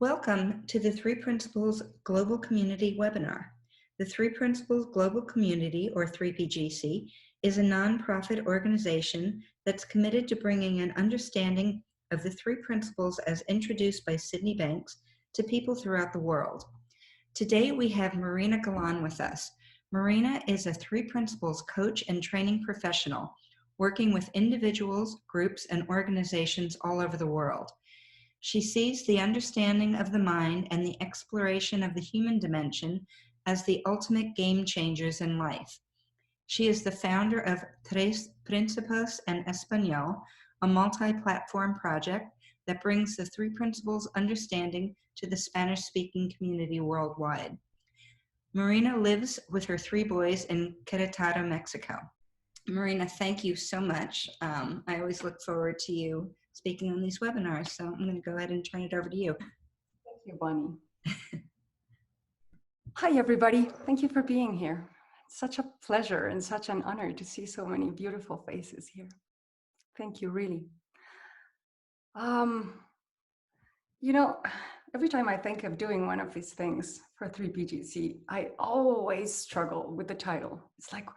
Welcome to the Three Principles Global Community webinar. The Three Principles Global Community, or 3PGC, is a nonprofit organization that's committed to bringing an understanding of the three principles as introduced by Sydney Banks to people throughout the world. Today we have Marina Galan with us. Marina is a Three Principles coach and training professional, working with individuals, groups, and organizations all over the world. She sees the understanding of the mind and the exploration of the human dimension as the ultimate game changers in life. She is the founder of Tres Principos en Español, a multi-platform project that brings the three principles understanding to the Spanish-speaking community worldwide. Marina lives with her three boys in Querétaro, Mexico. Marina, thank you so much. I always look forward to you speaking on these webinars, so I'm going to go ahead and turn it over to you. Thank you, Bonnie. Hi, everybody. Thank you for being here. It's such a pleasure and such an honor to see so many beautiful faces here. Thank you, really. You know, every time I think of doing one of these things for 3PGC, I always struggle with the title. It's like,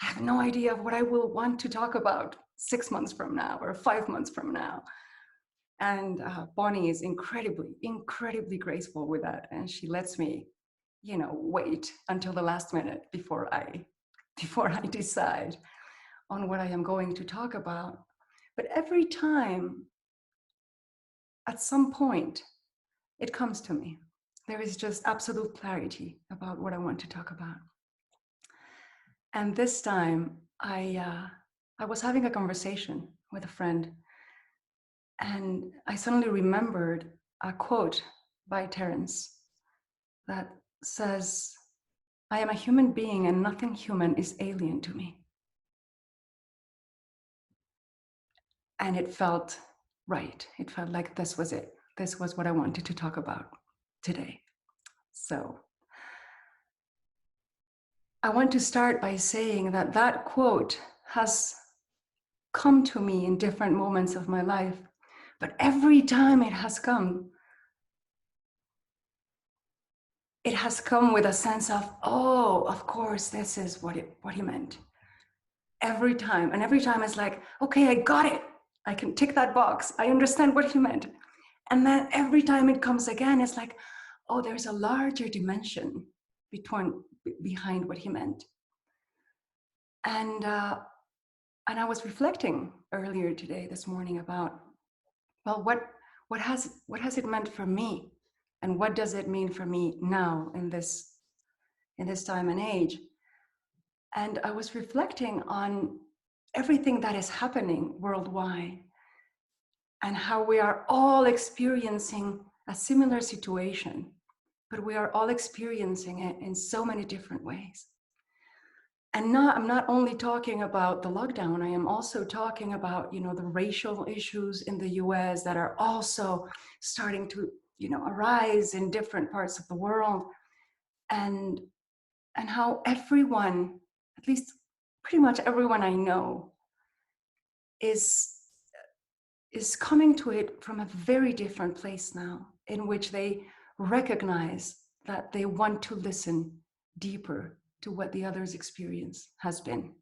I have no idea of what I will want to talk about 6 months from now or 5 months from now. And Bonnie is incredibly graceful with that. And she lets me, wait until the last minute before I decide on what I am going to talk about. But every time, at some point, it comes to me. There is just absolute clarity about what I want to talk about. And this time, I was having a conversation with a friend, and I suddenly remembered a quote by Terence that says, "I am a human being and nothing human is alien to me." And it felt right. It felt like this was it. This was what I wanted to talk about today. So I want to start by saying that that quote has come to me in different moments of my life, but every time it has come with a sense of, oh, of course, this is what he meant. Every time. And every time it's like, okay, I got it. I can tick that box. I understand what he meant. And then every time it comes again, it's like, oh, there's a larger dimension behind what he meant. And I was reflecting earlier today, this morning, about, well, what has it meant for me? And what does it mean for me now in this time and age? And I was reflecting on everything that is happening worldwide and how we are all experiencing a similar situation, but we are all experiencing it in so many different ways. And I'm not only talking about the lockdown, I am also talking about, the racial issues in the US that are also starting to, arise in different parts of the world, and how everyone, at least pretty much everyone I know, is coming to it from a very different place now, in which they recognize that they want to listen deeper to what the other's experience has been.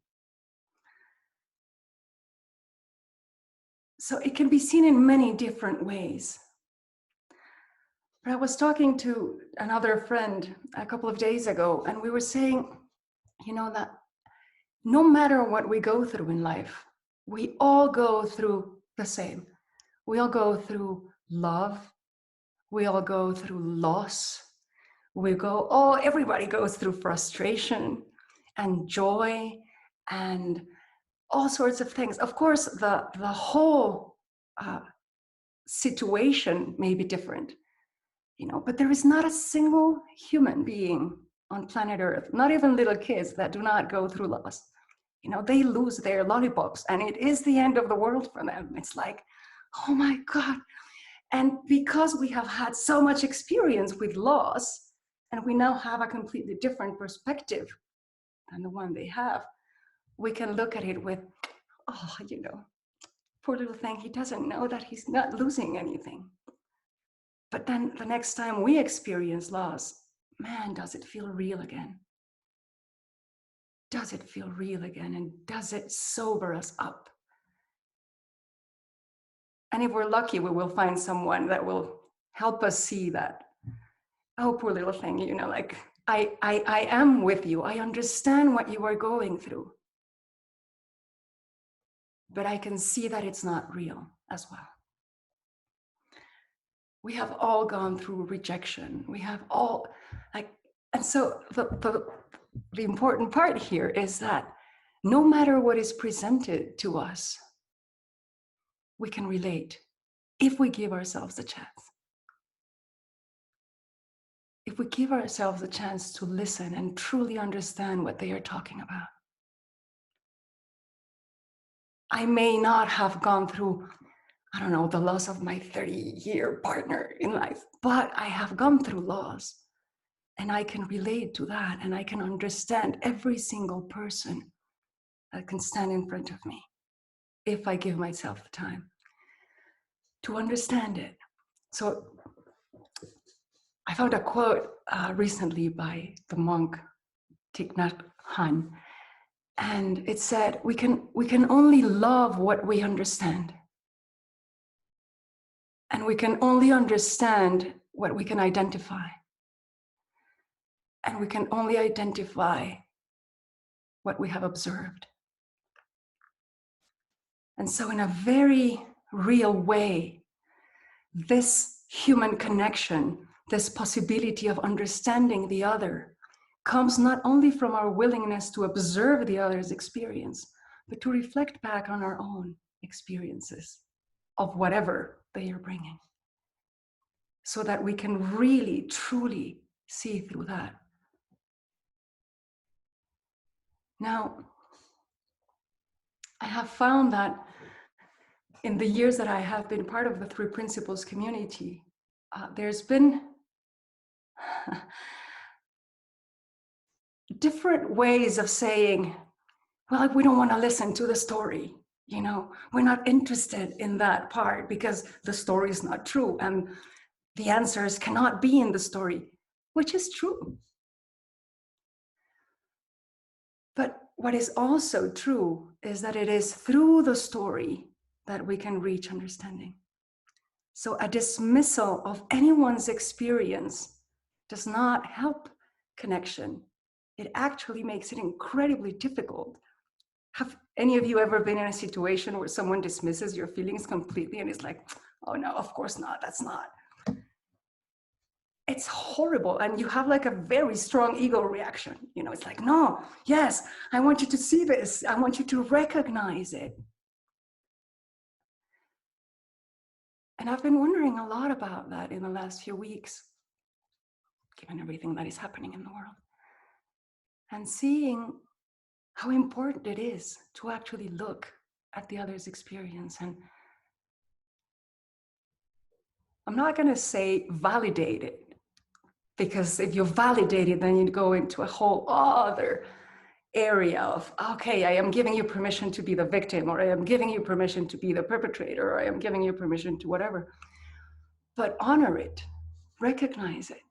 So it can be seen in many different ways. But I was talking to another friend a couple of days ago, and we were saying, that no matter what we go through in life, we all go through the same. We all go through love. We all go through loss. Everybody goes through frustration and joy and all sorts of things. Of course, the whole situation may be different, but there is not a single human being on planet Earth, not even little kids, that do not go through loss. They lose their lollipops and it is the end of the world for them. It's like, oh my God. And because we have had so much experience with loss, and we now have a completely different perspective than the one they have, we can look at it with, oh, poor little thing, he doesn't know that he's not losing anything. But then the next time we experience loss, man, does it feel real again? Does it feel real again? And does it sober us up? And if we're lucky, we will find someone that will help us see that, oh, poor little thing, you know, like, I am with you. I understand what you are going through. But I can see that it's not real as well. We have all gone through rejection. We have all, like, and so the important part here is that no matter what is presented to us, we can relate if we give ourselves a chance. If we give ourselves a chance to listen and truly understand what they are talking about. I may not have gone through, I don't know, the loss of my 30-year partner in life, but I have gone through loss. And I can relate to that, and I can understand every single person that can stand in front of me if I give myself the time to understand it. So I found a quote recently by the monk Thich Nhat Hanh, and it said, we can only love what we understand. And we can only understand what we can identify. And we can only identify what we have observed. And so in a very real way, this human connection, this possibility of understanding the other, comes not only from our willingness to observe the other's experience, but to reflect back on our own experiences of whatever they are bringing, so that we can really, truly see through that. Now, I have found that in the years that I have been part of the Three Principles community, there's been different ways of saying, well, we don't want to listen to the story. You know, we're not interested in that part because the story is not true and the answers cannot be in the story, which is true. But what is also true is that it is through the story that we can reach understanding. So a dismissal of anyone's experience does not help connection. It actually makes it incredibly difficult. Have any of you ever been in a situation where someone dismisses your feelings completely and is like, oh no, of course not, that's not. It's horrible. And you have like a very strong ego reaction. You know, it's like, no, yes, I want you to see this. I want you to recognize it. And I've been wondering a lot about that in the last few weeks, given everything that is happening in the world. And seeing how important it is to actually look at the other's experience. And I'm not going to say validate it, because if you validate it, then you go into a whole other area of, okay, I am giving you permission to be the victim, or I am giving you permission to be the perpetrator, or I am giving you permission to whatever. But honor it, recognize it,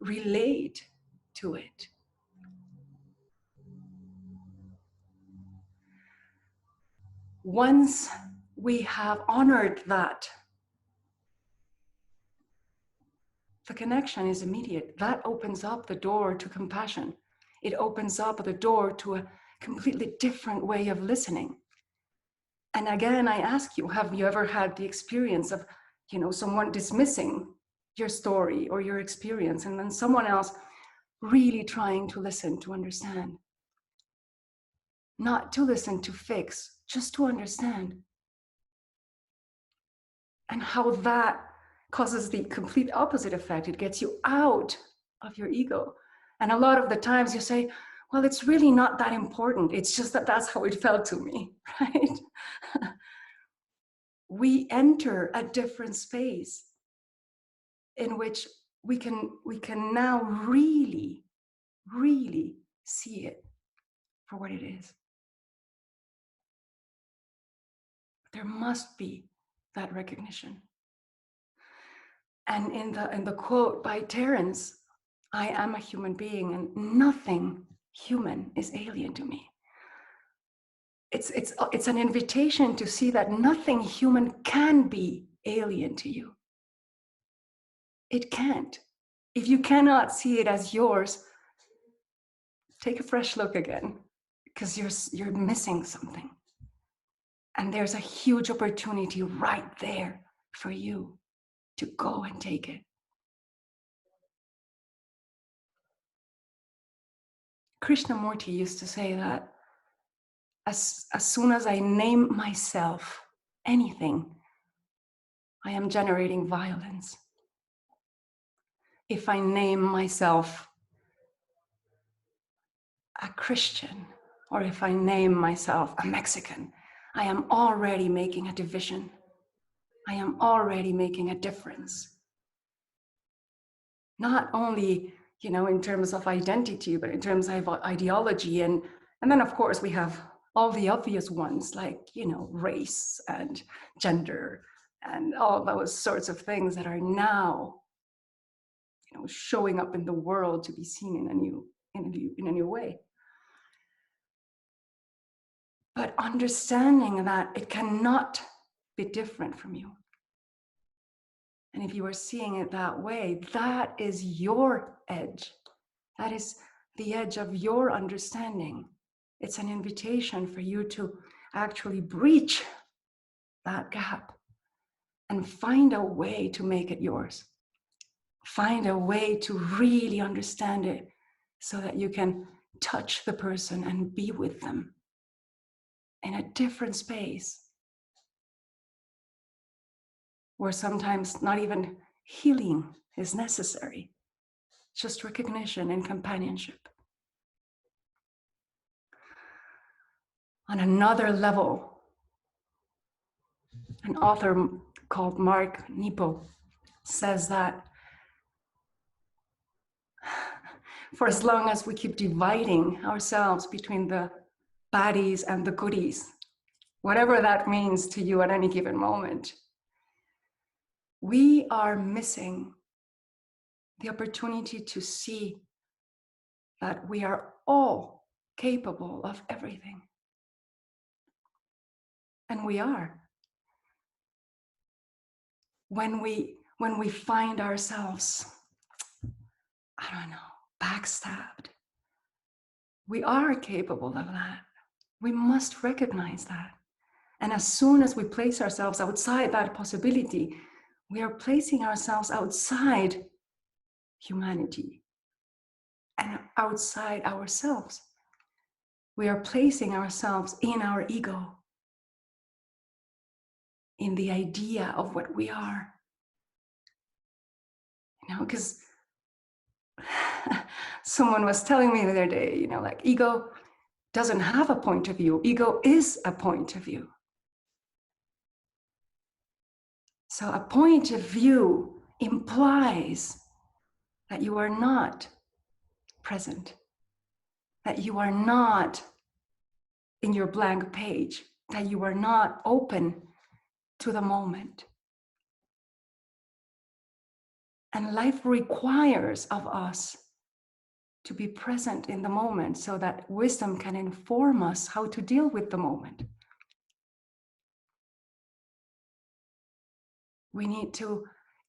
relate to it. Once we have honored that, the connection is immediate. That opens up the door to compassion. It opens up the door to a completely different way of listening. And again, I ask you, have you ever had the experience of, you know, someone dismissing your story or your experience, and then someone else really trying to listen, to understand? Not to listen, to fix, just to understand. And how that causes the complete opposite effect. It gets you out of your ego. And a lot of the times you say, well, it's really not that important. It's just that that's how it felt to me, right? We enter a different space in which we can now really, really see it for what it is. There must be that recognition. And in the quote by Terence, I am a human being and nothing human is alien to me. It's an invitation to see that nothing human can be alien to you. It can't. If you cannot see it as yours, take a fresh look again, because you're missing something. And there's a huge opportunity right there for you to go and take it. Krishnamurti used to say that as soon as I name myself anything, I am generating violence. If I name myself a Christian, or if I name myself a Mexican, I am already making a division. I am already making a difference. Not only, in terms of identity, but in terms of ideology. And then, of course, we have all the obvious ones like, race and gender and all those sorts of things that are now, showing up in the world to be seen in a new way. But understanding that it cannot be different from you. And if you are seeing it that way, that is your edge. That is the edge of your understanding. It's an invitation for you to actually breach that gap and find a way to make it yours. Find a way to really understand it so that you can touch the person and be with them in a different space where sometimes not even healing is necessary, just recognition and companionship. On another level, an author called Mark Nepo says that for as long as we keep dividing ourselves between the baddies and the goodies, whatever that means to you at any given moment, we are missing the opportunity to see that we are all capable of everything. And we are. When we find ourselves, I don't know, backstabbed, we are capable of that. We must recognize that. And as soon as we place ourselves outside that possibility, we are placing ourselves outside humanity and outside ourselves. We are placing ourselves in our ego, in the idea of what we are. Because someone was telling me the other day, like ego doesn't have a point of view. Ego is a point of view. So a point of view implies that you are not present, that you are not in your blank page, that you are not open to the moment. And life requires of us to be present in the moment so that wisdom can inform us how to deal with the moment. We need to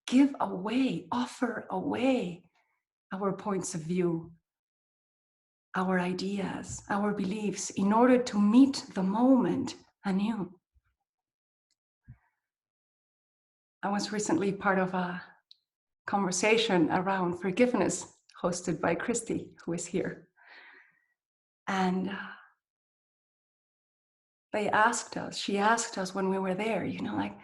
give away, offer away our points of view, our ideas, our beliefs in order to meet the moment anew. I was recently part of a conversation around forgiveness hosted by Christy, who is here. And she asked us when we were there, like,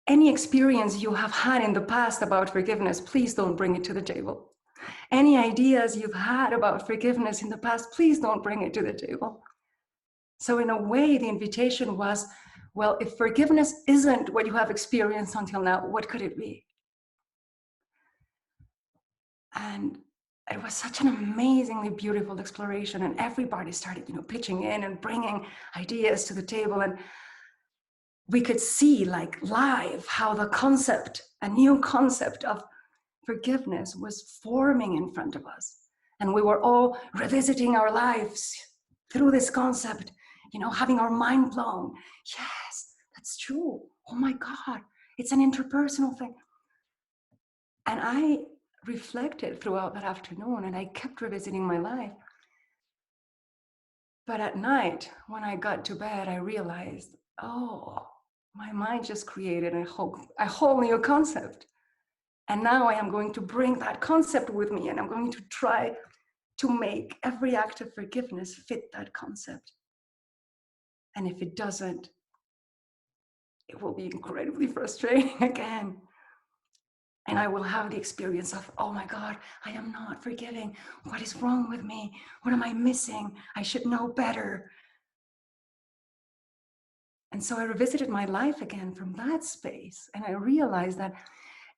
any experience you have had in the past about forgiveness, please don't bring it to the table. Any ideas you've had about forgiveness in the past, please don't bring it to the table. So in a way, the invitation was, well, if forgiveness isn't what you have experienced until now, what could it be? And it was such an amazingly beautiful exploration, and everybody started, pitching in and bringing ideas to the table. And we could see like live how a new concept of forgiveness was forming in front of us. And we were all revisiting our lives through this concept, having our mind blown. Yes, that's true. Oh my God, it's an interpersonal thing. And I reflected throughout that afternoon and I kept revisiting my life. But at night, when I got to bed, I realized, oh, my mind just created a whole new concept. And now I am going to bring that concept with me and I'm going to try to make every act of forgiveness fit that concept. And if it doesn't, it will be incredibly frustrating again. And I will have the experience of, oh my God, I am not forgiving. What is wrong with me? What am I missing? I should know better. And so I revisited my life again from that space. And I realized that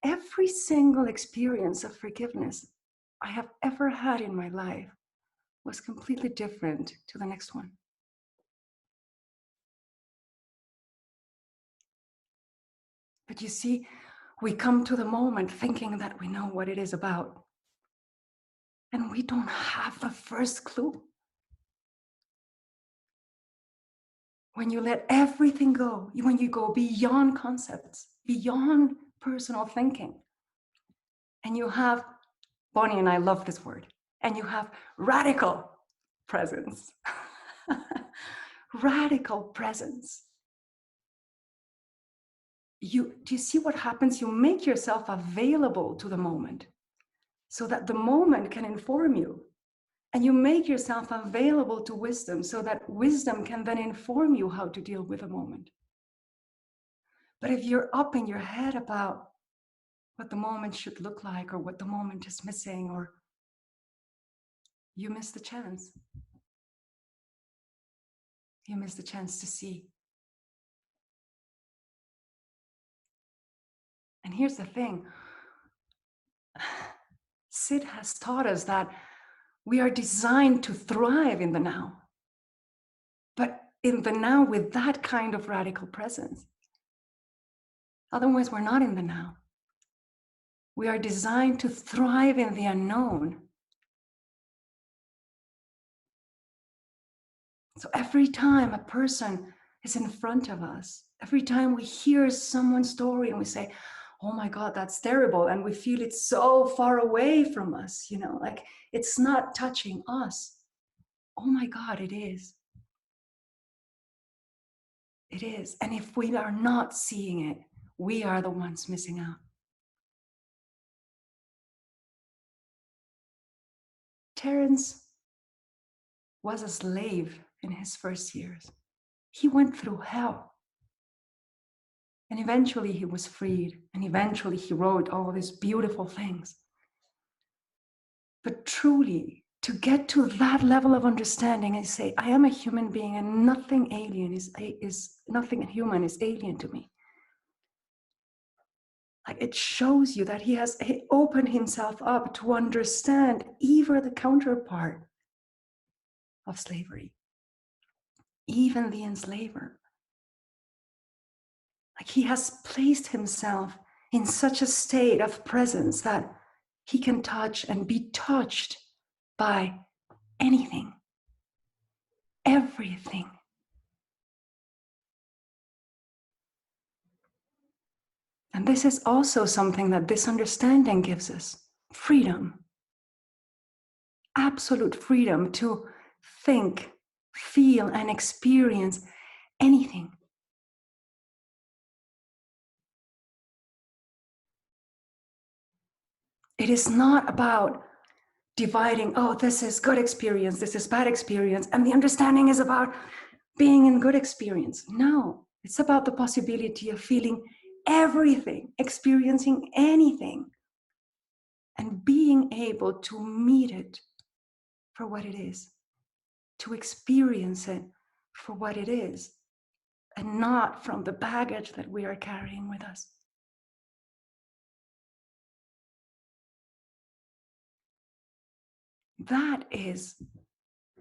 every single experience of forgiveness I have ever had in my life was completely different to the next one. But you see, we come to the moment thinking that we know what it is about. And we don't have the first clue. When you let everything go, when you go beyond concepts, beyond personal thinking, and you have, Bonnie and I love this word, and you have radical presence. Radical presence. Do you see what happens? You make yourself available to the moment so that the moment can inform you. And you make yourself available to wisdom so that wisdom can then inform you how to deal with a moment. But if you're up in your head about what the moment should look like or what the moment is missing, or you miss the chance. You miss the chance to see. And here's the thing. Sid has taught us that we are designed to thrive in the now. But in the now with that kind of radical presence. Otherwise, we're not in the now. We are designed to thrive in the unknown. So every time a person is in front of us, every time we hear someone's story and we say, oh my God, that's terrible. And we feel it so far away from us, like it's not touching us. Oh my God, it is. It is. And if we are not seeing it, we are the ones missing out. Terence was a slave in his first years. He went through hell. And eventually he was freed. And eventually he wrote all these beautiful things. But truly, to get to that level of understanding and say, I am a human being and nothing human is alien to me. Like it shows you that he opened himself up to understand even the counterpart of slavery, even the enslaver. Like he has placed himself in such a state of presence that he can touch and be touched by anything, everything. And this is also something that this understanding gives us, freedom, absolute freedom to think, feel, and experience anything. It is not about dividing, oh, this is good experience, this is bad experience, and the understanding is about being in good experience. No, it's about the possibility of feeling everything, experiencing anything, and being able to meet it for what it is, to experience it for what it is, and not from the baggage that we are carrying with us. That is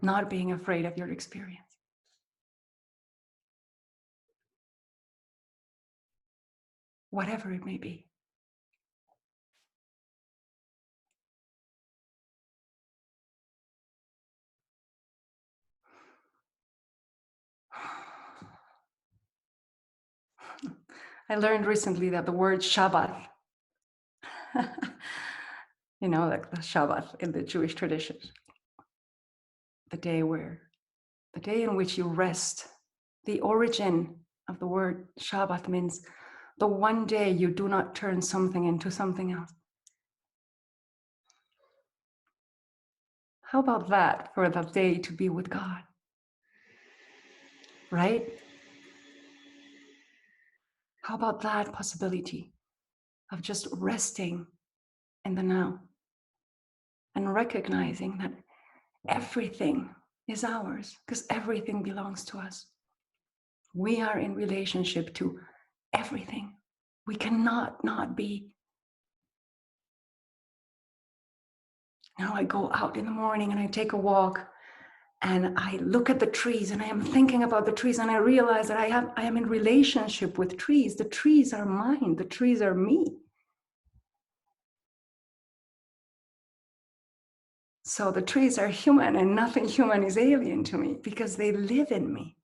not being afraid of your experience. whatever it may be. I learned recently that the word Shabbat, you know, like the Shabbat in the Jewish traditions, the day in which you rest. The origin of the word Shabbat means the one day you do not turn something into something else. How about that for the day to be with God? Right? How about that possibility of just resting in the now and recognizing that everything is ours because everything belongs to us. We are in relationship to everything. We cannot not be. Now I go out in the morning and I take a walk and I look at the trees and I am thinking about the trees and I realize that I am in relationship with trees. The trees are mine. The trees are me. So the trees are human and nothing human is alien to me because they live in me.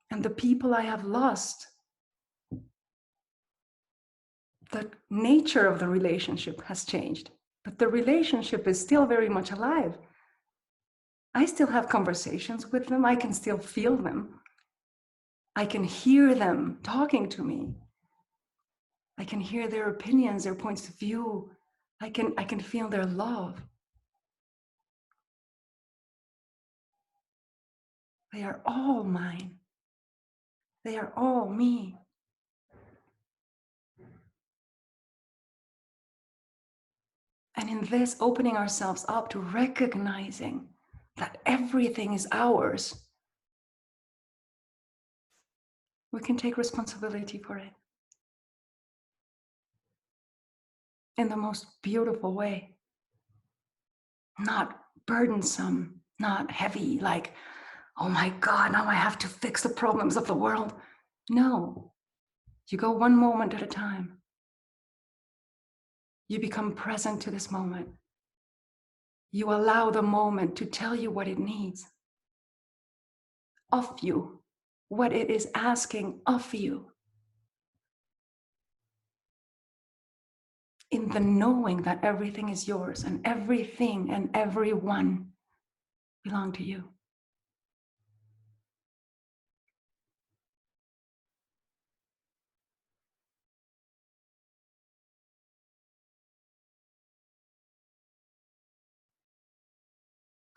And the people I have lost, the nature of the relationship has changed, but the relationship is still very much alive. I still have conversations with them. I can still feel them. I can hear them talking to me. I can hear their opinions, their points of view. I can feel their love. They are all mine. They are all me. And in this, opening ourselves up to recognizing that everything is ours, we can take responsibility for it in the most beautiful way. Not burdensome, not heavy, like, oh my God, now I have to fix the problems of the world. No, you go one moment at a time. You become present to this moment. You allow the moment to tell you what it needs of you, what it is asking of you. In the knowing that everything is yours and everything and everyone belong to you.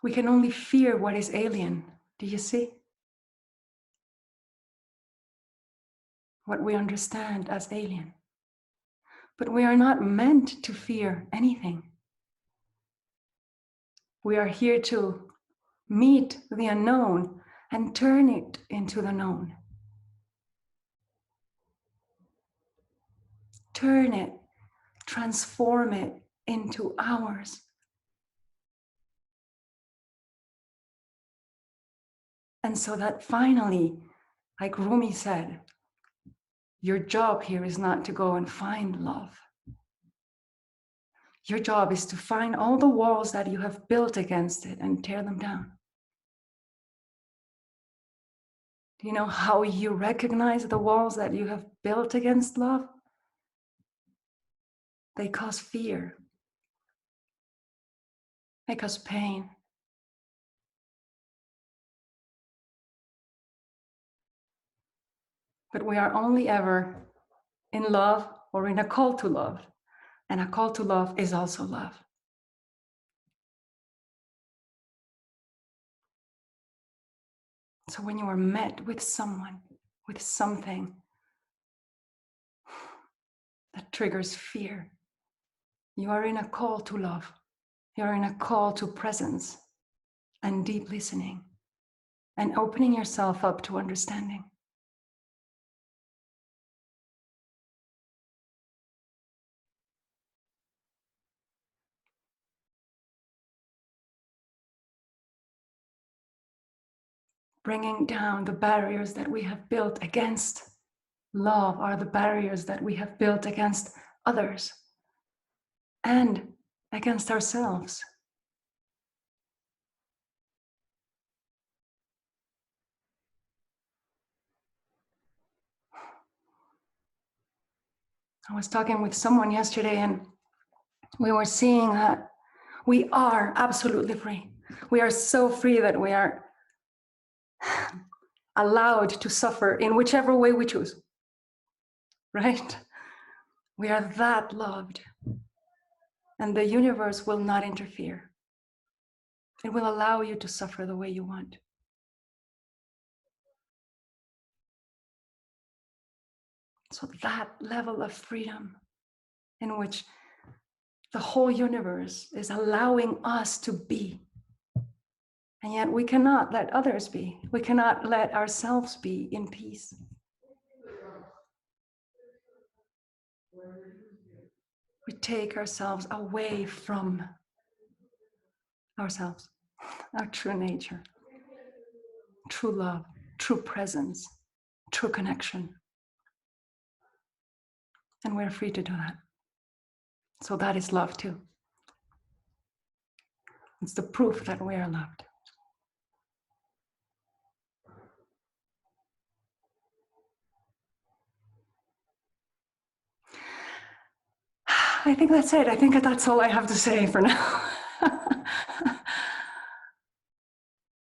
We can only fear what is alien. Do you see? What we understand as alien. But we are not meant to fear anything. We are here to meet the unknown and turn it into the known. Turn it, transform it into ours. And so that finally, like Rumi said, your job here is not to go and find love. Your job is to find all the walls that you have built against it and tear them down. Do you know how you recognize the walls that you have built against love? They cause fear. They cause pain. But we are only ever in love or in a call to love. And a call to love is also love. So when you are met with someone, with something that triggers fear, you are in a call to love. You are in a call to presence and deep listening and opening yourself up to understanding. Bringing down the barriers that we have built against love are the barriers that we have built against others and against ourselves. I was talking with someone yesterday and we were seeing that we are absolutely free. We are so free that we are allowed to suffer in whichever way we choose, right? We are that loved, and the universe will not interfere. It will allow you to suffer the way you want. So that level of freedom in which the whole universe is allowing us to be. And yet we cannot let others be. We cannot let ourselves be in peace. We take ourselves away from ourselves, our true nature, true love, true presence, true connection. And we're free to do that. So that is love too. It's the proof that we are loved. I think that's it. I think that's all I have to say for now.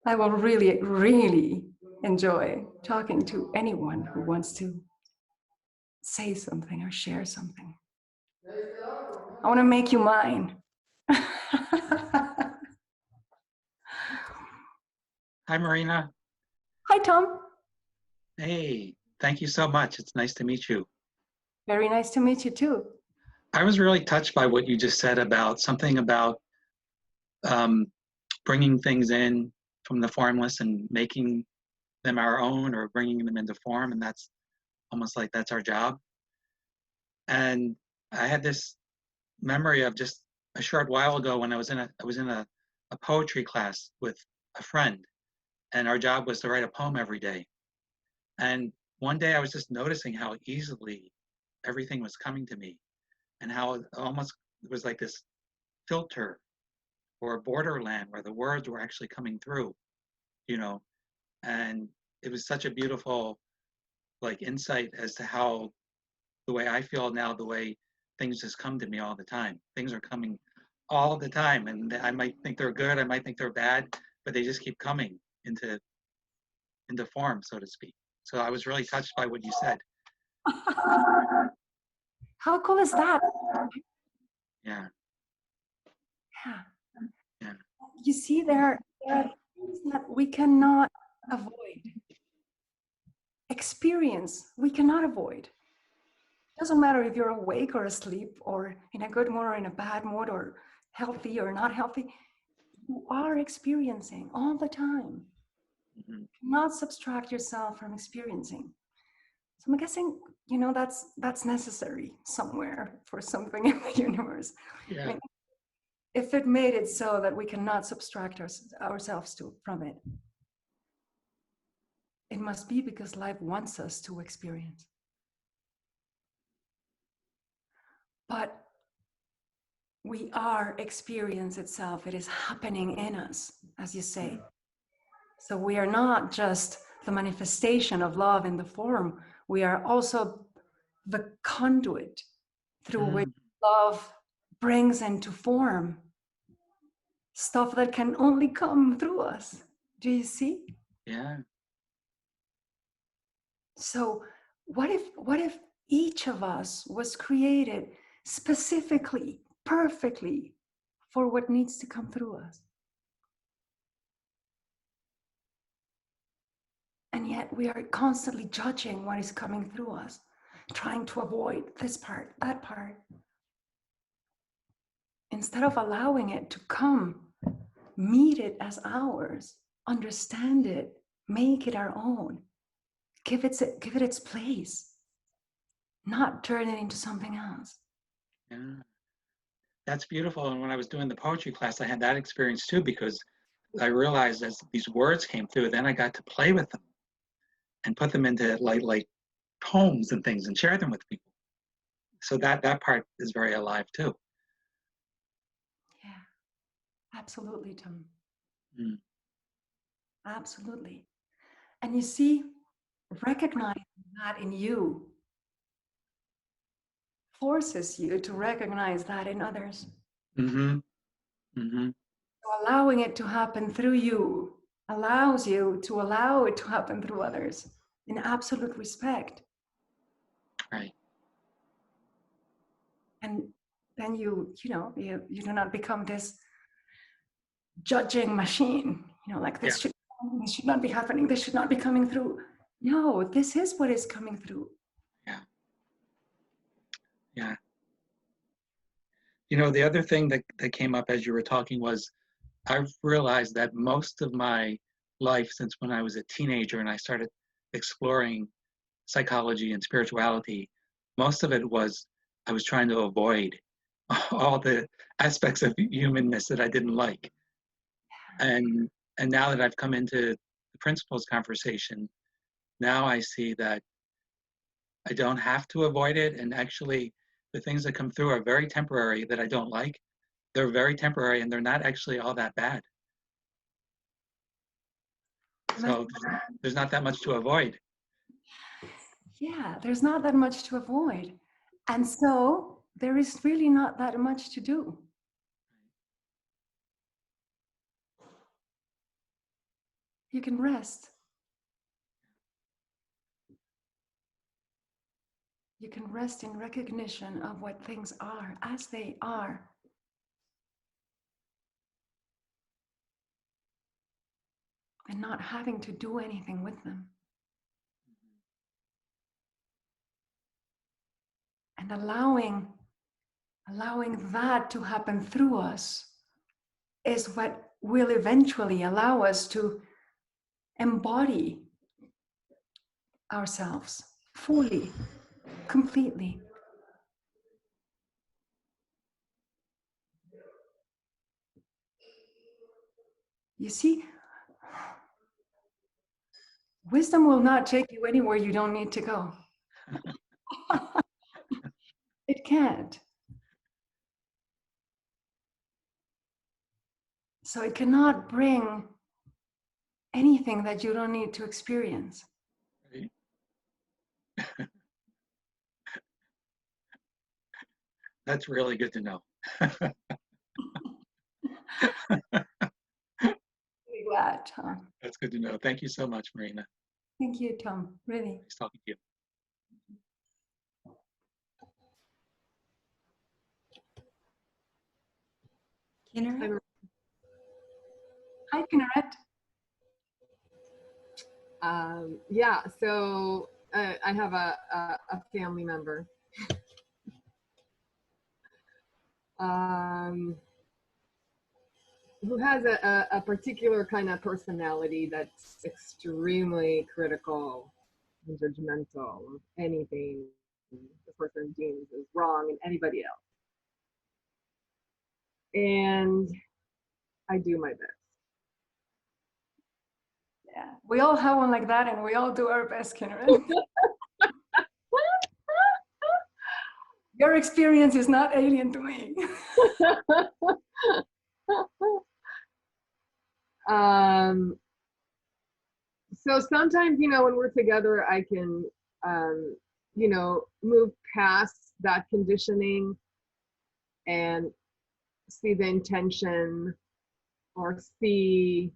I will really, really enjoy talking to anyone who wants to say something or share something. I want to make you mine. Hi, Marina. Hi, Tom. Hey, thank you so much. It's nice to meet you. Very nice to meet you too. I was really touched by what you just said about something about bringing things in from the formless and making them our own or bringing them into form. And that's almost like that's our job. And I had this memory of just a short while ago when I was in a poetry class with a friend, and our job was to write a poem every day. And one day I was just noticing how easily everything was coming to me, and how it almost was like this filter or borderland where the words were actually coming through, you know. And it was such a beautiful like insight as to how the way I feel now, the way things just come to me all the time. Things are coming all the time, and I might think they're good, I might think they're bad, but they just keep coming into form, so to speak. So I was really touched by what you said. How cool is that? Yeah. Yeah. Yeah. You see, there are things that we cannot avoid. Experience, we cannot avoid. Doesn't matter if you're awake or asleep or in a good mood or in a bad mood or healthy or not healthy. You are experiencing all the time. Mm-hmm. Not subtract yourself from experiencing. So I'm guessing, you know, that's necessary somewhere for something in the universe. Yeah. I mean, if it made it so that we cannot subtract ourselves from it, it must be because life wants us to experience. But we are experience itself. It is happening in us, as you say. So we are not just the manifestation of love in the form. We are also the conduit through which love brings into form stuff that can only come through us. Do you see? Yeah. So what if each of us was created specifically, perfectly for what needs to come through us? And yet we are constantly judging what is coming through us, trying to avoid this part, that part. Instead of allowing it to come, meet it as ours, understand it, make it our own, give it its place, not turn it into something else. Yeah. That's beautiful. And when I was doing the poetry class, I had that experience too, because I realized as these words came through, then I got to play with them and put them into like poems and things and share them with people. So that part is very alive too. Yeah, absolutely, Tom. Mm. Absolutely. And you see, recognizing that in you forces you to recognize that in others. Mm-hmm. Mm-hmm. So allowing it to happen through you allows you to allow it to happen through others in absolute respect. Right. And then you do not become this judging machine, like Yeah. this should not be happening, this should not be coming through. No, this is what is coming through. Yeah. Yeah. You know, the other thing that came up as you were talking was I've realized that most of my life since when I was a teenager and I started exploring psychology and spirituality, most of it was I was trying to avoid all the aspects of humanness that I didn't like. And now that I've come into the principles conversation, now I see that I don't have to avoid it. And actually, the things that come through are very temporary that I don't like. They're very temporary and they're not actually all that bad. So there's not that much to avoid. Yeah, there's not that much to avoid. And so there is really not that much to do. You can rest. You can rest in recognition of what things are as they are. And not having to do anything with them. And allowing that to happen through us is what will eventually allow us to embody ourselves fully, completely. You see, wisdom will not take you anywhere you don't need to go. It can't. So it cannot bring anything that you don't need to experience. Right? That's really good to know. Really glad, Tom. That's good to know. Thank you so much, Marina. Thank you, Tom. Really. Nice talking to you. Kinneret? Hi, Kinneret. Yeah, so I have a family member who has a particular kind of personality that's extremely critical and judgmental of anything the person deems as wrong in anybody else. And I do my best. Yeah, we all have one like that, and we all do our best, Kinneret. Your experience is not alien to me. So sometimes, when we're together, I can, move past that conditioning and see the intention or see,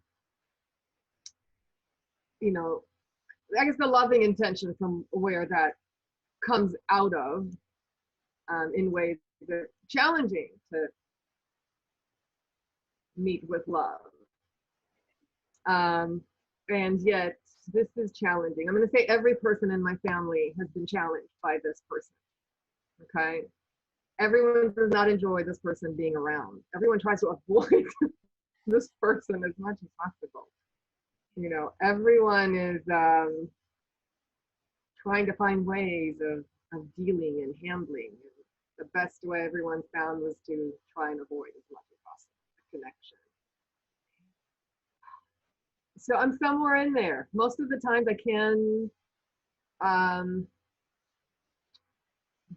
I guess the loving intention from where that comes out of in ways that are challenging to meet with love. And yet this is challenging. I'm going to say every person in my family has been challenged by this person. Okay. Everyone does not enjoy this person being around. Everyone tries to avoid this person as much as possible. Everyone is trying to find ways of dealing and handling. The best way everyone found was to try and avoid as much as possible the connection. So I'm somewhere in there. Most of the times I can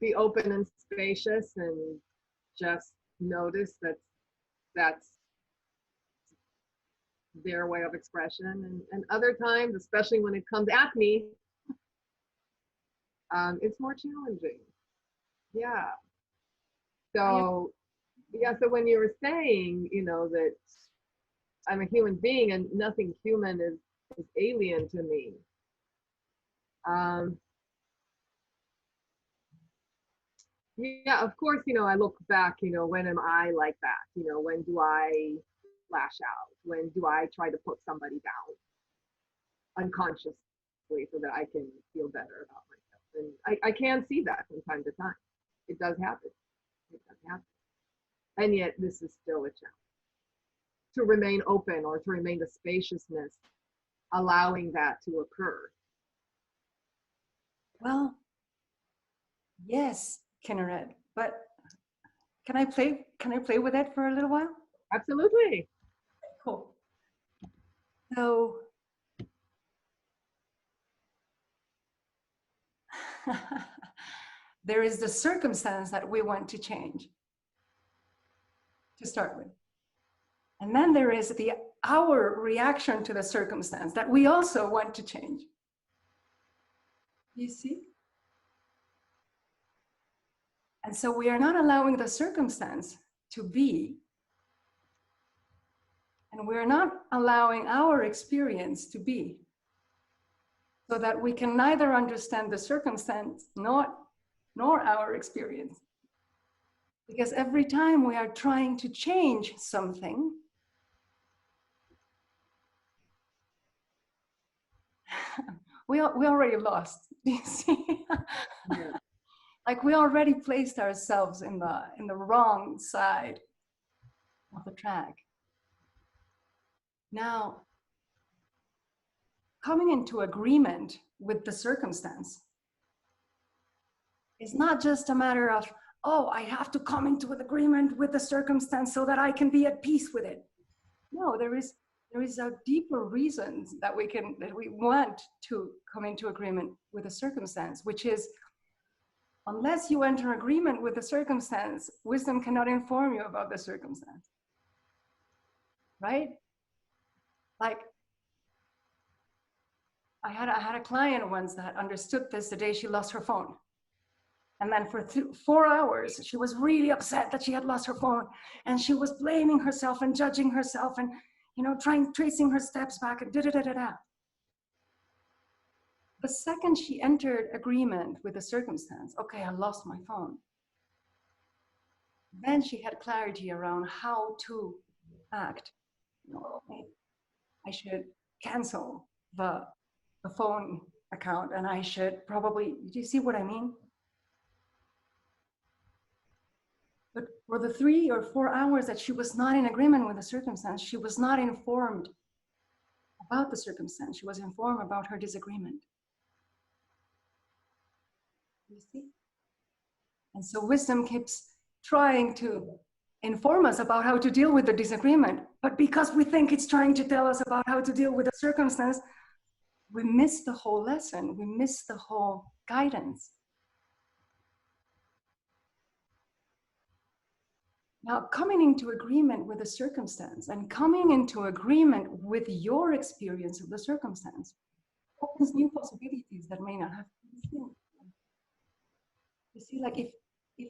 be open and spacious and just notice that that's their way of expression. And other times, especially when it comes at me, it's more challenging. Yeah. So, yeah, so when you were saying, you know, that I'm a human being and nothing human is alien to me. Yeah, of course, you know, I look back, you know, when am I like that? You know, when do I lash out? When do I try to put somebody down unconsciously so that I can feel better about myself? And I can see that from time to time. It does happen. It does happen. And yet this is still a challenge. To remain open or to remain the spaciousness, allowing that to occur. Well, yes, Kinneret, but can I play with it for a little while? Absolutely. Cool. So there is the circumstance that we want to change to start with. And then there is our reaction to the circumstance that we also want to change. You see? And so we are not allowing the circumstance to be, and we're not allowing our experience to be, so that we can neither understand the circumstance nor our experience. Because every time we are trying to change something, we already lost. Do you see? Yeah. Like we already placed ourselves in the wrong side of the track. Now, coming into agreement with the circumstance is not just a matter of, oh, I have to come into an agreement with the circumstance so that I can be at peace with it. No, there is a deeper reason that we want to come into agreement with a circumstance, which is, unless you enter agreement with the circumstance, wisdom cannot inform you about the circumstance. Right? Like, I had a client once that understood this the day she lost her phone. And then for 4 hours, she was really upset that she had lost her phone. And she was blaming herself and judging herself and, you know, tracing her steps back and da-da-da-da-da. The second she entered agreement with the circumstance, okay, I lost my phone. Then she had clarity around how to act. You know, okay, I should cancel the phone account and I should probably, do you see what I mean? But for the 3 or 4 hours that she was not in agreement with the circumstance, she was not informed about the circumstance. She was informed about her disagreement. You see? And so wisdom keeps trying to inform us about how to deal with the disagreement. But because we think it's trying to tell us about how to deal with the circumstance, we miss the whole lesson. We miss the whole guidance. Now, coming into agreement with the circumstance and coming into agreement with your experience of the circumstance opens new possibilities that may not have been seen. You see, like if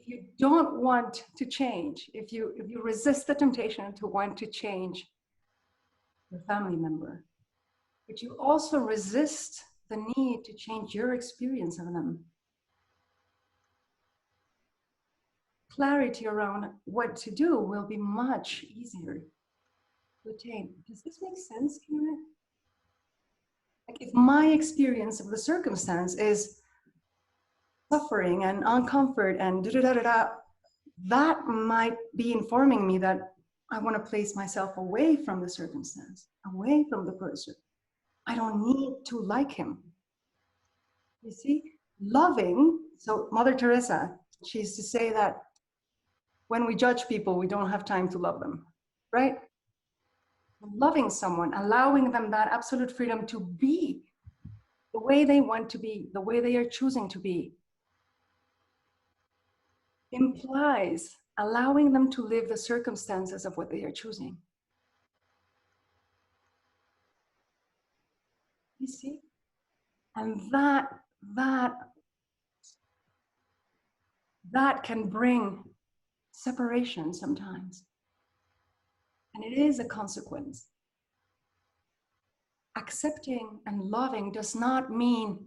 you don't want to change, if you resist the temptation to want to change your family member, but you also resist the need to change your experience of them, clarity around what to do will be much easier to attain. Does this make sense, Karen? Like if my experience of the circumstance is suffering and uncomfort and da-da-da-da-da, that might be informing me that I want to place myself away from the circumstance, away from the person. I don't need to like him. You see, loving, so Mother Teresa, she used to say that when we judge people, we don't have time to love them, right? Loving someone, allowing them that absolute freedom to be the way they want to be, the way they are choosing to be, implies allowing them to live the circumstances of what they are choosing. You see? And that can bring separation sometimes. And it is a consequence. Accepting and loving does not mean,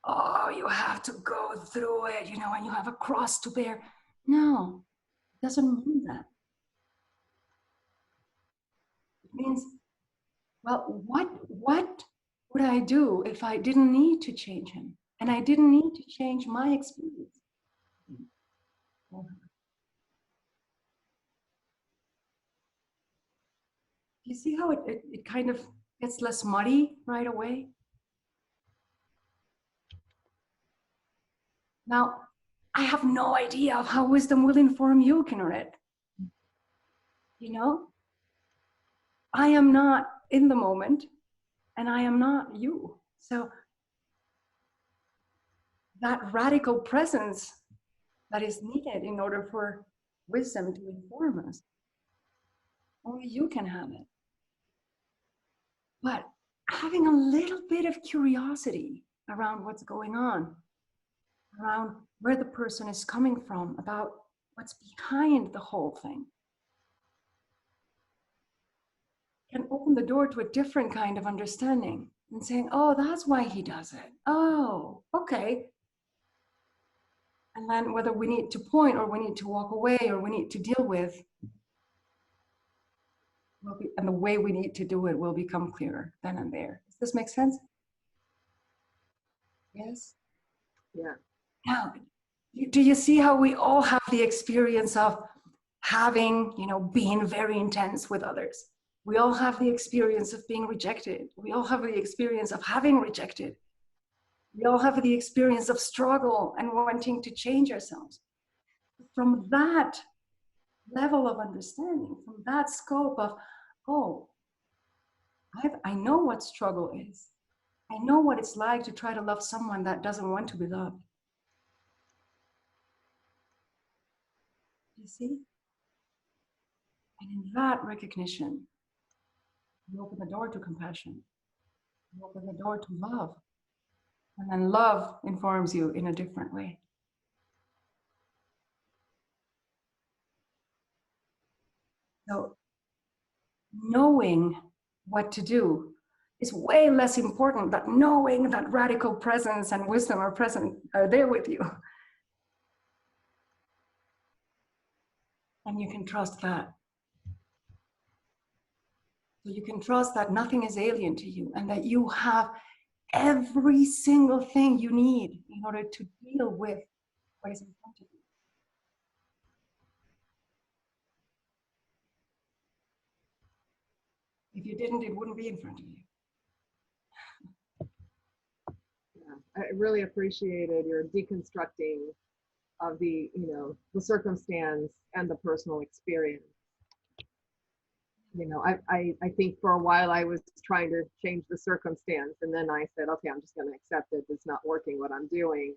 oh, you have to go through it, you know, and you have a cross to bear. No, it doesn't mean that. It means, well, what would I do if I didn't need to change him? And I didn't need to change my experience. You see how it kind of gets less muddy right away? Now, I have no idea of how wisdom will inform you, Kinneret. You know? I am not in the moment, and I am not you. So that radical presence that is needed in order for wisdom to inform us, only you can have it. But having a little bit of curiosity around what's going on, around where the person is coming from, about what's behind the whole thing, can open the door to a different kind of understanding and saying, oh, that's why he does it. Oh, okay. And then whether we need to point or we need to walk away or we need to deal with, and the way we need to do it will become clearer then and there. Does this make sense? Yes? Yeah. Now, do you see how we all have the experience of having, you know, being very intense with others? We all have the experience of being rejected. We all have the experience of having rejected. We all have the experience of struggle and wanting to change ourselves. From that level of understanding, from that scope of, oh, I know what struggle is. I know what it's like to try to love someone that doesn't want to be loved. You see? And in that recognition, you open the door to compassion. You open the door to love. And then love informs you in a different way. So knowing what to do is way less important than knowing that radical presence and wisdom are there with you. And you can trust that. So you can trust that nothing is alien to you and that you have every single thing you need in order to deal with what is in front of you. If you didn't, it wouldn't be in front of you. Yeah. I really appreciated your deconstructing of the, you know, the circumstance and the personal experience. You know, I think for a while I was trying to change the circumstance, and then I said, okay, I'm just going to accept it. It's not working what I'm doing.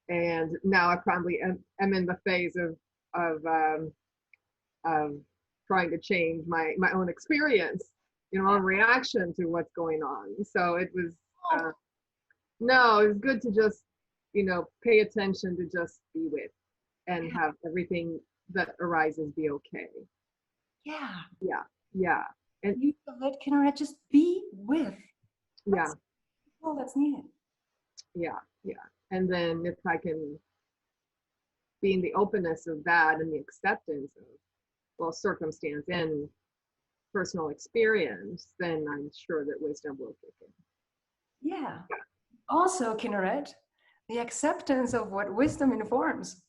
And now I probably am in the phase of trying to change my own experience, you know, my own reaction to what's going on. So it was, no, it was good to just, you know, pay attention to just be with and have everything that arises be okay. Yeah. Yeah. Yeah. And You let Kinneret just be with. yeah. That's all that's needed. Yeah. Yeah. And then if I can be in the openness of that and the acceptance of, well, circumstance and personal experience, then I'm sure that wisdom will kick in. Yeah. Also, Kinneret, the acceptance of what wisdom informs.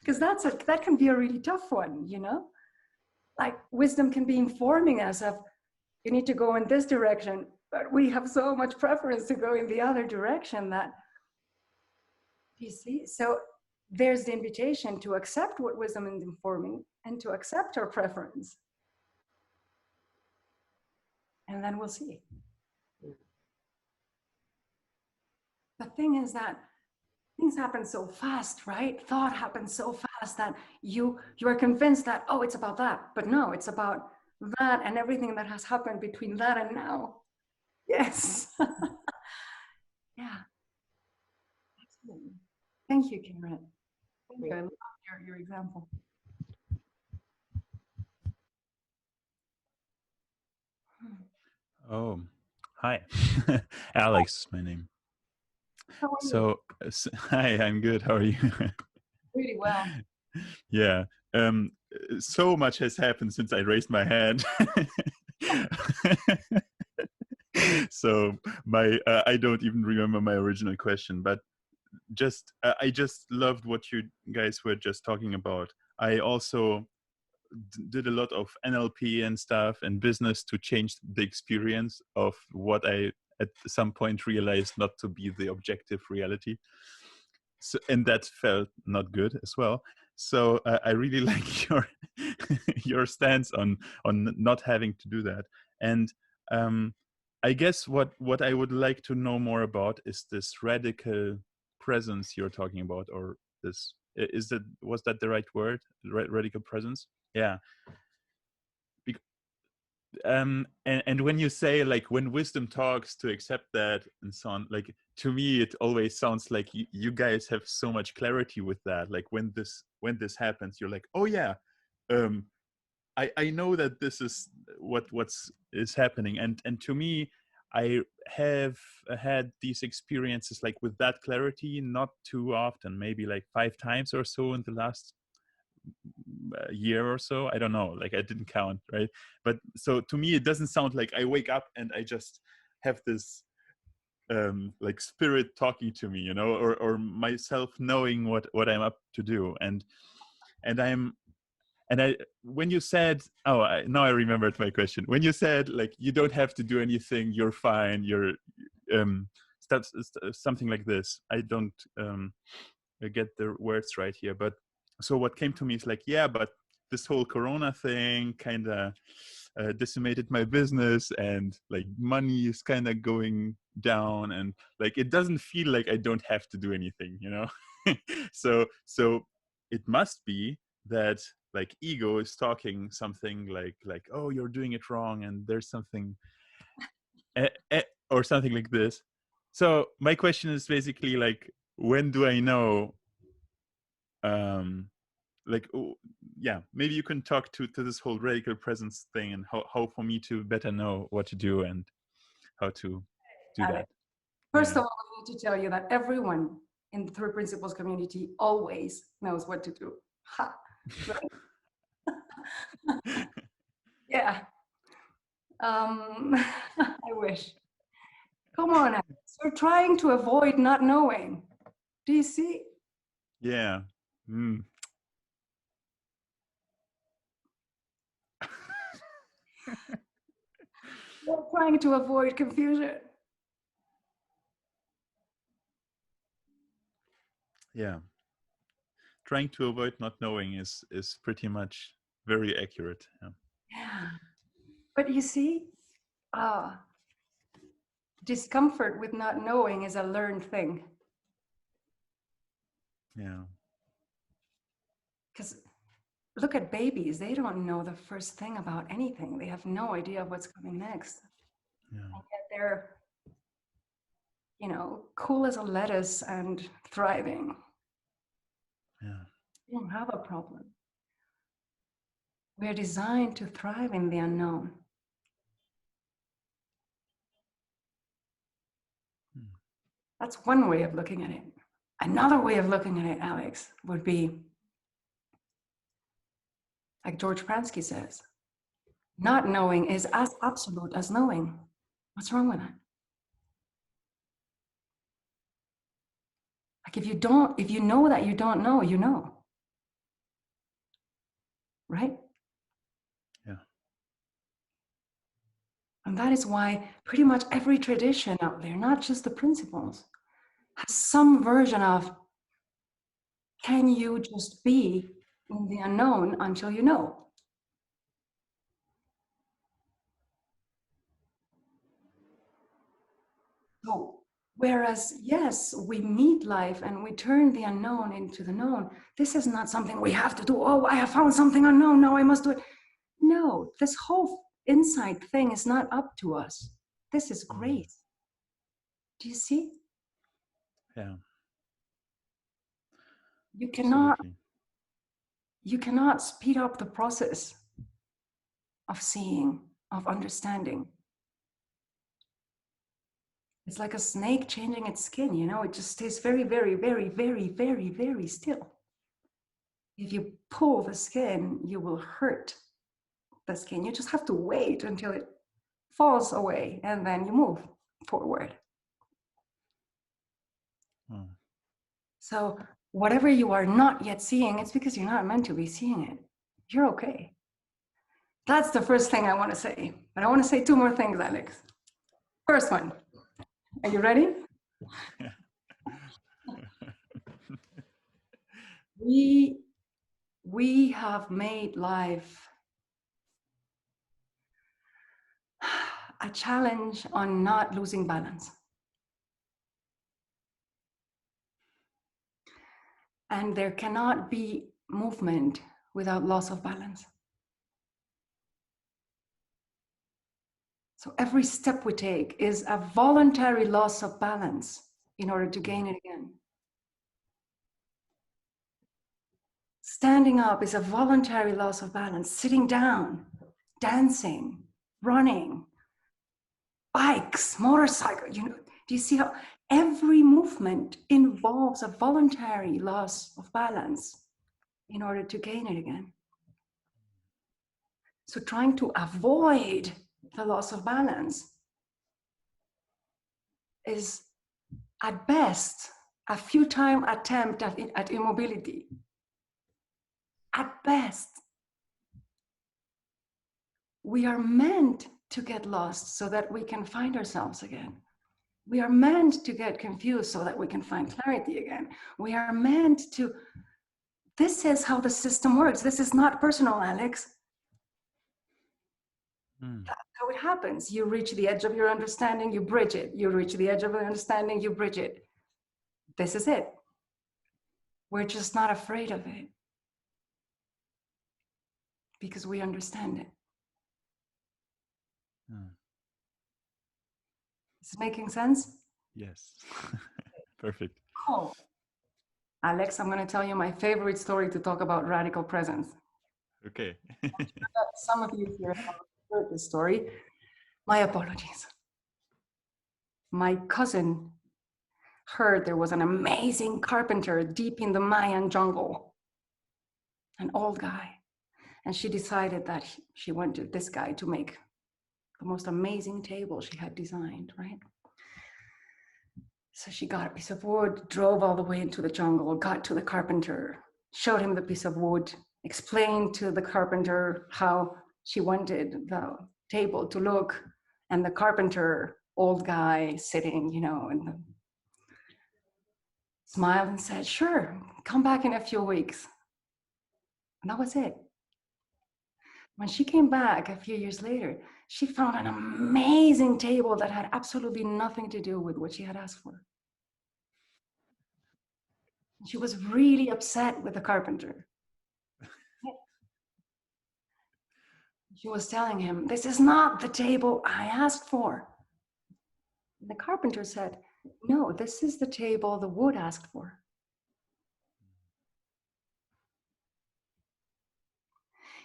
Because that can be a really tough one, you know? Like wisdom can be informing us of, you need to go in this direction, but we have so much preference to go in the other direction that, you see? So there's the invitation to accept what wisdom is informing and to accept our preference. And then we'll see. The thing is that things happen so fast, right? Thought happens so fast that you are convinced that, oh, it's about that. But no, it's about that and everything that has happened between that and now. Yes. Yeah. Absolutely. Thank you, Karen. Thank you. I love your example. Oh, hi. Alex is my name. How are you? Hi, I'm good. How are you? Really well. Yeah. So much has happened since I raised my hand. So I don't even remember my original question, but I just loved what you guys were just talking about. I also did a lot of NLP and stuff and business to change the experience of what I at some point realized not to be the objective reality. So, and that felt not good as well. So I really like your stance on not having to do that. And I guess what I would like to know more about is this radical presence you're talking about, or this was that the right word? Radical presence? Yeah. And when you say, like, when wisdom talks, to accept that and so on, like, to me it always sounds like you guys have so much clarity with that. Like when this happens, you're like, oh yeah, I know that this is what's happening. And to me, I have had these experiences like with that clarity not too often, maybe like 5 times or so in the last year or so. I don't know, like I didn't count, right? But so to me it doesn't sound like I wake up and I just have this like spirit talking to me, you know, or myself knowing what I'm up to do. And I when you said, now I remembered my question. When you said, like, you don't have to do anything, you're fine, you're something like this. I don't get the words right here, but so what came to me is like, yeah, but this whole Corona thing kind of decimated my business, and like money is kind of going down, and like it doesn't feel like I don't have to do anything, you know. so it must be that, like, ego is talking something like, oh, you're doing it wrong, and there's something or something like this. So my question is basically like, when do I know, like, yeah, maybe you can talk to this whole radical presence thing, and how for me to better know what to do and how to do that. First Yeah. of all, I need to tell you that everyone in the Three Principles community always knows what to do. Ha! Right. Yeah. I wish. Come on, Alex. You're trying to avoid not knowing. Do you see? Yeah. Mm. You're trying to avoid confusion. Yeah. Trying to avoid not knowing is pretty much very accurate. Yeah. Yeah. But you see, discomfort with not knowing is a learned thing. Yeah. Because look at babies, they don't know the first thing about anything. They have no idea what's coming next. Yeah. And yet they're, you know, cool as a lettuce and thriving. Yeah. You don't have a problem. We're designed to thrive in the unknown. That's one way of looking at it. Another way of looking at it, Alex, would be, like George Pransky says, not knowing is as absolute as knowing. What's wrong with that? Like if you know that you don't know, you know. Right? Yeah. And that is why pretty much every tradition out there, not just the principles, has some version of, can you just be in the unknown until you know? So Whereas, yes, we meet life and we turn the unknown into the known. This is not something we have to do. Oh, I have found something unknown. Now I must do it. No, this whole insight thing is not up to us. This is grace. Do you see? Yeah. You cannot, Absolutely. you cannot speed up the process of seeing, of understanding. It's like a snake changing its skin, you know, it just stays very, very, very, very, very, very still. If you pull the skin, you will hurt the skin. You just have to wait until it falls away and then you move forward. Oh. So whatever you are not yet seeing, it's because you're not meant to be seeing it. You're okay. That's the first thing I want to say. But I want to say two more things, Alex. First one. Are you ready? We have made life a challenge on not losing balance. And there cannot be movement without loss of balance. So every step we take is a voluntary loss of balance in order to gain it again. Standing up is a voluntary loss of balance. Sitting down, dancing, running, bikes, motorcycle, you know, do you see how every movement involves a voluntary loss of balance in order to gain it again? So trying to avoid the loss of balance is at best a futile attempt at immobility. At best, we are meant to get lost so that we can find ourselves again. We are meant to get confused so that we can find clarity again. We are meant to, this is how the system works. This is not personal, Alex. That's how it happens. You reach the edge of your understanding, you bridge it. You reach the edge of your understanding, you bridge it. This is it. We're just not afraid of it because we understand it. Is it making sense? Yes. Perfect. Oh, Alex, I'm going to tell you my favorite story to talk about radical presence. Okay. Some of you here have heard this story. My apologies. My cousin heard there was an amazing carpenter deep in the Mayan jungle, an old guy. And she decided that she wanted this guy to make the most amazing table she had designed, right? So she got a piece of wood, drove all the way into the jungle, got to the carpenter, showed him the piece of wood, explained to the carpenter how she wanted the table to look, and the carpenter, old guy sitting, you know, and smiled and said, "Sure, come back in a few weeks." And that was it. When she came back a few years later, she found an amazing table that had absolutely nothing to do with what she had asked for. She was really upset with the carpenter. She was telling him, "This is not the table I asked for." And the carpenter said, "No, this is the table the wood asked for."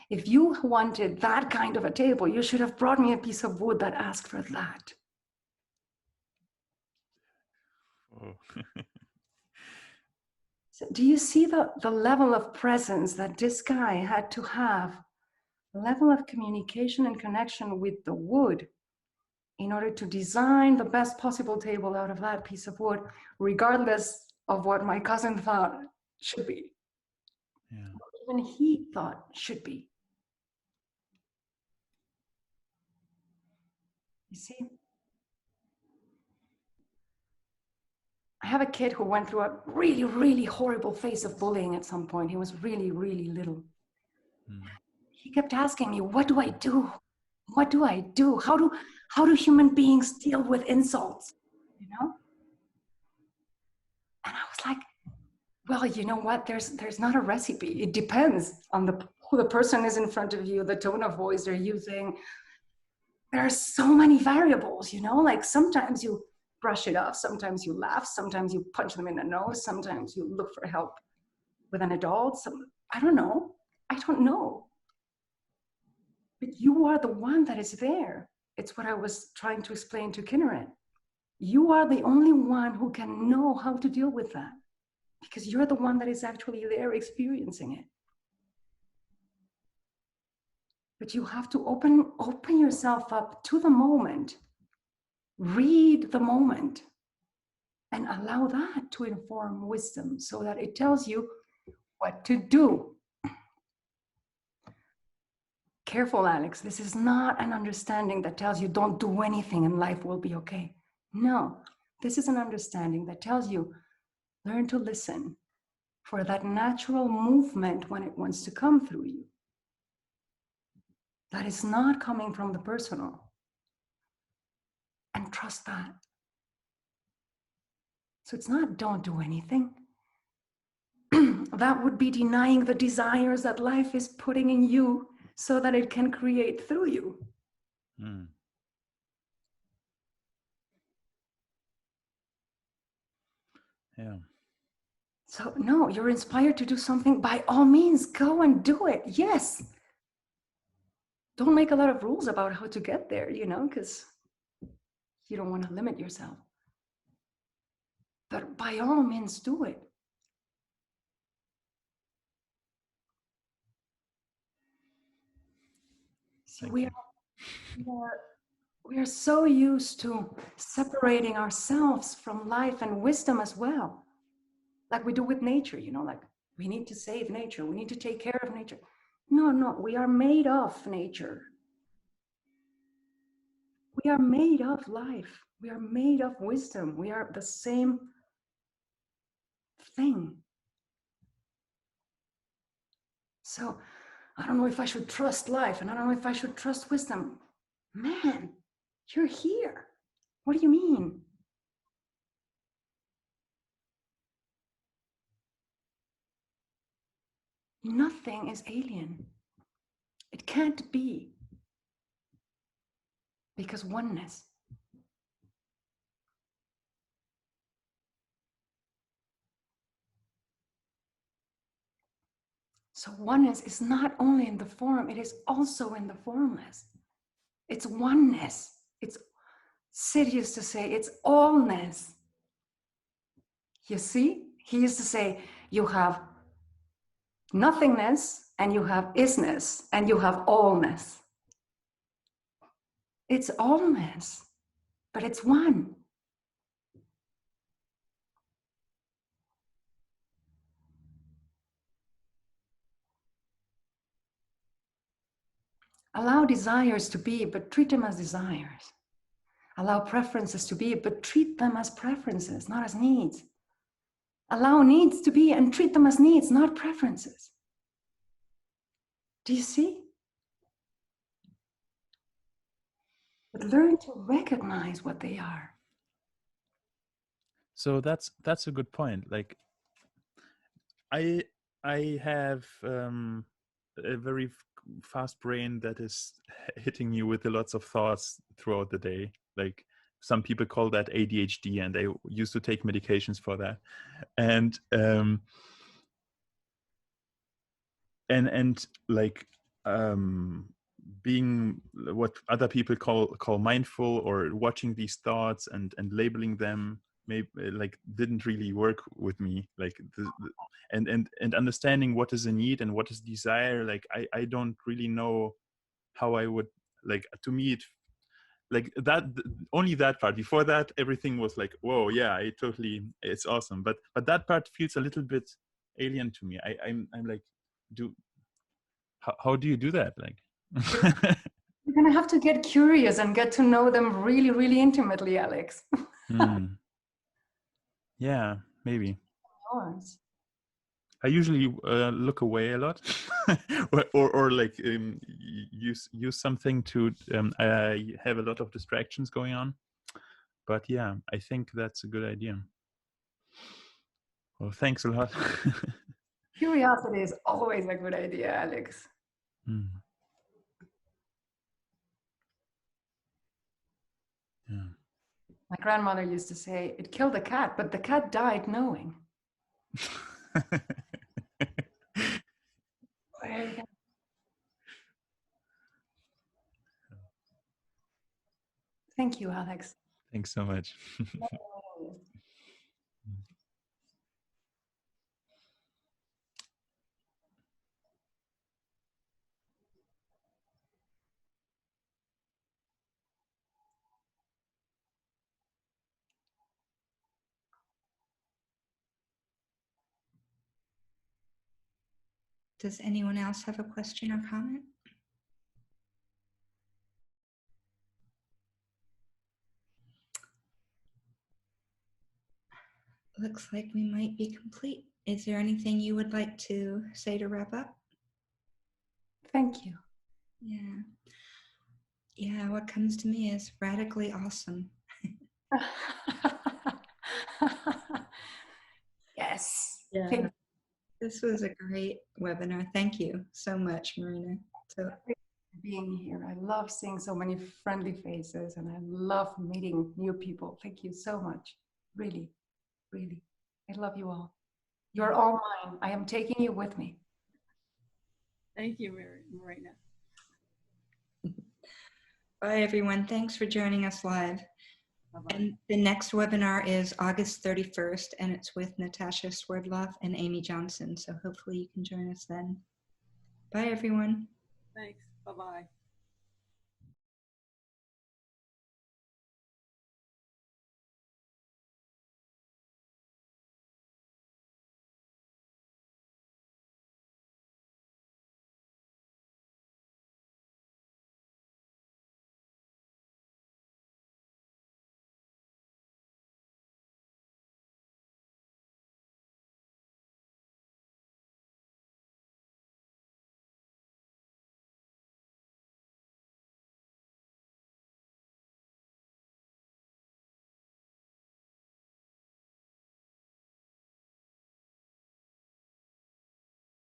If you wanted that kind of a table, you should have brought me a piece of wood that asked for that. Oh. So do you see the level of presence that this guy had to have, the level of communication and connection with the wood in order to design the best possible table out of that piece of wood, regardless of what my cousin thought should be. Yeah. Even he thought should be. You see? I have a kid who went through a really, really horrible phase of bullying at some point. He was really, really little. He kept asking me, "What do I do? What do I do? How do human beings deal with insults?" You know? And I was like, well, you know what? There's not a recipe. It depends on who the person is in front of you, the tone of voice they're using. There are so many variables, you know, like sometimes you brush it off, sometimes you laugh, sometimes you punch them in the nose, sometimes you look for help with an adult. I don't know. I don't know. But you are the one that is there. It's what I was trying to explain to Kinneret. You are the only one who can know how to deal with that, because you're the one that is actually there experiencing it. But you have to open yourself up to the moment, read the moment, and allow that to inform wisdom so that it tells you what to do. Careful, Alex, this is not an understanding that tells you don't do anything and life will be okay. No, this is an understanding that tells you learn to listen for that natural movement when it wants to come through you. That is not coming from the personal. And trust that. So it's not don't do anything. That would be denying the desires that life is putting in you so that it can create through you. Mm. Yeah. So no, you're inspired to do something, by all means, go and do it. Yes. Don't make a lot of rules about how to get there, you know, because you don't want to limit yourself. But by all means, do it. See, we are so used to separating ourselves from life and wisdom as well. Like we do with nature, you know, like we need to save nature. We need to take care of nature. No, we are made of nature. We are made of life. We are made of wisdom. We are the same thing. So I don't know if I should trust life and I don't know if I should trust wisdom. Man, you're here. What do you mean? Nothing is alien. It can't be. Because oneness. So oneness is not only in the form, it is also in the formless. It's oneness. It's, Sid used to say, it's allness. You see? He used to say, you have nothingness, and you have isness, and you have allness. It's allness, but it's one. Allow desires to be, but treat them as desires. Allow preferences to be, but treat them as preferences, not as needs. Allow needs to be and treat them as needs, not preferences. Do you see? But learn to recognize what they are. So that's a good point. Like I have a very fast brain that is hitting you with lots of thoughts throughout the day. Like some people call that ADHD, and I used to take medications for that. And like being what other people call mindful, or watching these thoughts and labeling them, maybe like didn't really work with me. Like and understanding what is a need and what is desire. Like I don't really know how I would, like, to me it, like that, only that part. Before that, everything was like, whoa, yeah, it's awesome. But that part feels a little bit alien to me. I'm like, how do you do that? Like, You're going to have to get curious and get to know them really, really intimately, Alex. Yeah, maybe. Yours. I usually look away a lot, or like use something to. I have a lot of distractions going on, but yeah, I think that's a good idea. Well, thanks a lot. Curiosity is always a good idea, Alex. Mm. Yeah. My grandmother used to say, it killed a cat, but the cat died knowing. There you go. Thank you, Alex. Thanks so much. Does anyone else have a question or comment? Looks like we might be complete. Is there anything you would like to say to wrap up? Thank you. Yeah. Yeah, what comes to me is radically awesome. Yes. Yeah. Thank This was a great webinar. Thank you so much, Marina. So you for being here. I love seeing so many friendly faces and I love meeting new people. Thank you so much. Really, really. I love you all. You're all mine. I am taking you with me. Thank you, Marina. bye, everyone. Thanks for joining us live. Bye-bye. And the next webinar is August 31st, and it's with Natasha Swerdloff and Amy Johnson. So hopefully you can join us then. Bye, everyone. Thanks. Bye-bye.